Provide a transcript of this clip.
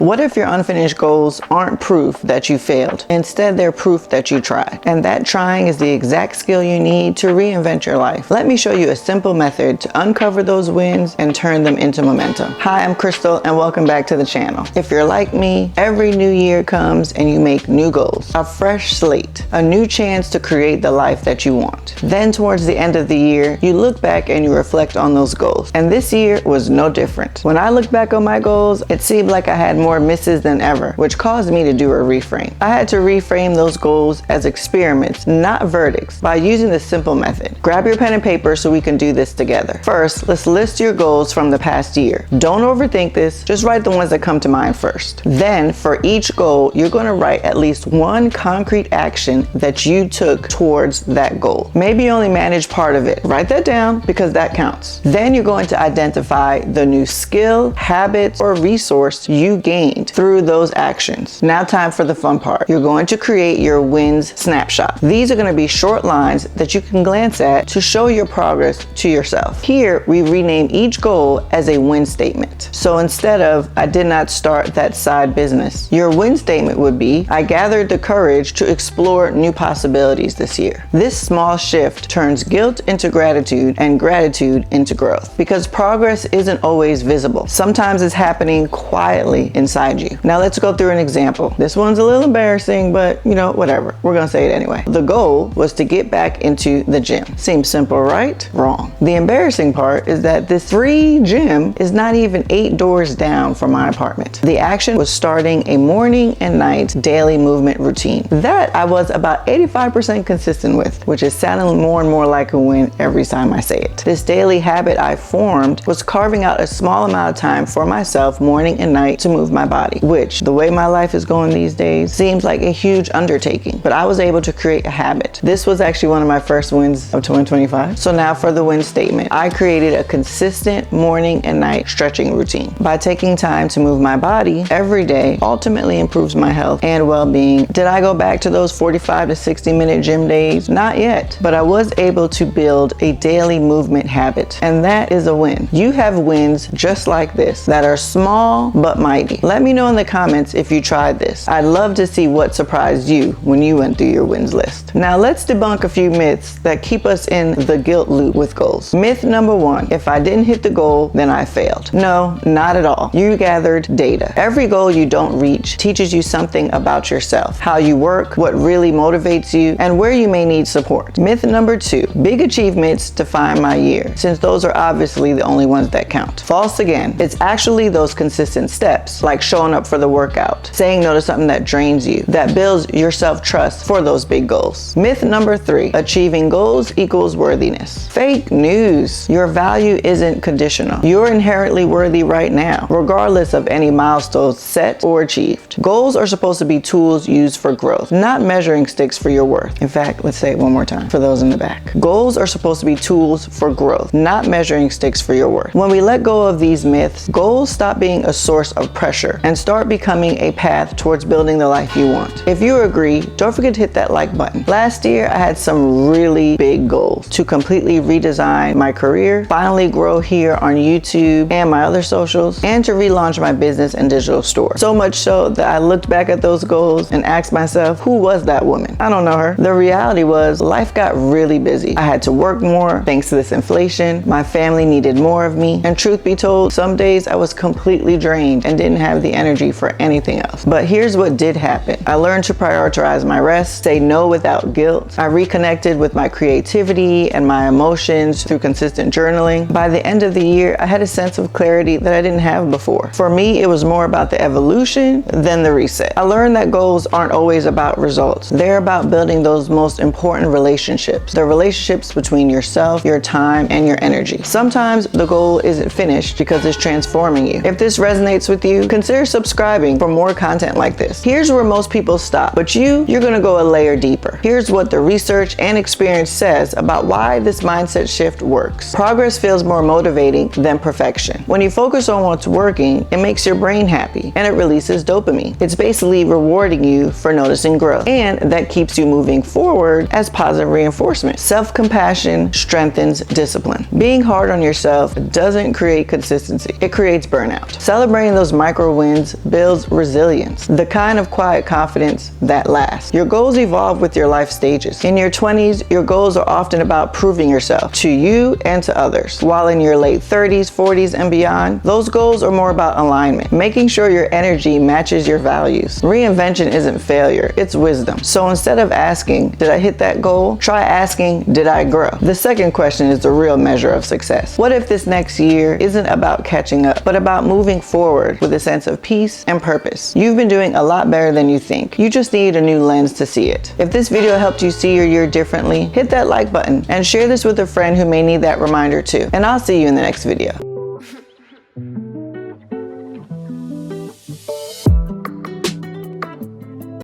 What if your unfinished goals aren't proof that you failed? Instead, they're proof that you tried. And that trying is the exact skill you need to reinvent your life. Let me show you a simple method to uncover those wins and turn them into momentum. Hi, I'm Crystal and welcome back to the channel. If you're like me, every new year comes and you make new goals, a fresh slate, a new chance to create the life that you want. Then towards the end of the year, you look back and you reflect on those goals. And this year was no different. When I look back on my goals, it seemed like I had more misses than ever, which caused me to do a reframe. I had to reframe those goals as experiments, not verdicts, by using this simple method. Grab your pen and paper so we can do this together. First, let's list your goals from the past year. Don't overthink this, just write the ones that come to mind first. Then, for each goal, you're going to write at least one concrete action that you took towards that goal. Maybe you only manage part of it. Write that down because that counts. Then you're going to identify the new skill, habit, or resource you gained through those actions. Now time for the fun part. You're going to create your wins snapshot. These are going to be short lines that you can glance at to show your progress to yourself. Here, we rename each goal as a win statement. So instead of, I did not start that side business, your win statement would be, I gathered the courage to explore new possibilities this year. This small shift turns guilt into gratitude and gratitude into growth, because progress isn't always visible. Sometimes it's happening quietly inside you. Now let's go through an example. This one's a little embarrassing, but whatever. We're gonna say it anyway. The goal was to get back into the gym. Seems simple, right? Wrong. The embarrassing part is that this free gym is not even 8 doors down from my apartment. The action was starting a morning and night daily movement routine that I was about 85% consistent with, which is sounding more and more like a win every time I say it. This daily habit I formed was carving out a small amount of time for myself morning and night to move my body, which, the way my life is going these days, seems like a huge undertaking, but I was able to create a habit. This was actually one of my first wins of 2025. So now for the win statement, I created a consistent morning and night stretching routine. By taking time to move my body every day ultimately improves my health and well-being. Did I go back to those 45 to 60 minute gym days? Not yet, but I was able to build a daily movement habit, and that is a win. You have wins just like this that are small but mighty. Let me know in the comments if you tried this. I'd love to see what surprised you when you went through your wins list. Now let's debunk a few myths that keep us in the guilt loop with goals. Myth number 1, if I didn't hit the goal, then I failed. No, not at all. You gathered data. Every goal you don't reach teaches you something about yourself, how you work, what really motivates you, and where you may need support. Myth number 2, big achievements define my year, since those are obviously the only ones that count. False again. It's actually those consistent steps, like showing up for the workout, saying no to something that drains you, that builds your self-trust for those big goals. Myth number 3, achieving goals equals worthiness. Fake news. Your value isn't conditional. You're inherently worthy right now, regardless of any milestones set or achieved. Goals are supposed to be tools used for growth, not measuring sticks for your worth. In fact, let's say it one more time for those in the back. Goals are supposed to be tools for growth, not measuring sticks for your worth. When we let go of these myths, goals stop being a source of pressure and start becoming a path towards building the life you want. If you agree, don't forget to hit that like button. Last year, I had some really big goals: to completely redesign my career, finally grow here on YouTube and my other socials, and to relaunch my business and digital store. So much so that I looked back at those goals and asked myself, who was that woman? I don't know her. The reality was life got really busy. I had to work more thanks to this inflation. My family needed more of me. And truth be told, some days I was completely drained and didn't have the energy for anything else. But here's what did happen. I learned to prioritize my rest, say no without guilt. I reconnected with my creativity and my emotions through consistent journaling. By the end of the year, I had a sense of clarity that I didn't have before. For me, it was more about the evolution than the reset. I learned that goals aren't always about results. They're about building those most important relationships, the relationships between yourself, your time, and your energy. Sometimes the goal isn't finished because it's transforming you. If this resonates with you, consider subscribing for more content like this. Here's where most people stop, but you're gonna go a layer deeper. Here's what the research and experience says about why this mindset shift works. Progress feels more motivating than perfection. When you focus on what's working, it makes your brain happy and it releases dopamine. It's basically rewarding you for noticing growth, and that keeps you moving forward as positive reinforcement. Self-compassion strengthens discipline. Being hard on yourself doesn't create consistency. It creates burnout. Celebrating those micro more wins builds resilience, the kind of quiet confidence that lasts. Your goals evolve with your life stages. In your 20s, your goals are often about proving yourself to you and to others. While in your late 30s, 40s, and beyond, those goals are more about alignment, making sure your energy matches your values. Reinvention isn't failure, it's wisdom. So instead of asking, did I hit that goal? Try asking, did I grow? The second question is the real measure of success. What if this next year isn't about catching up, but about moving forward with a sense of peace and purpose? You've been doing a lot better than you think. You just need a new lens to see it. If this video helped you see your year differently, hit that like button and share this with a friend who may need that reminder too. And I'll see you in the next video.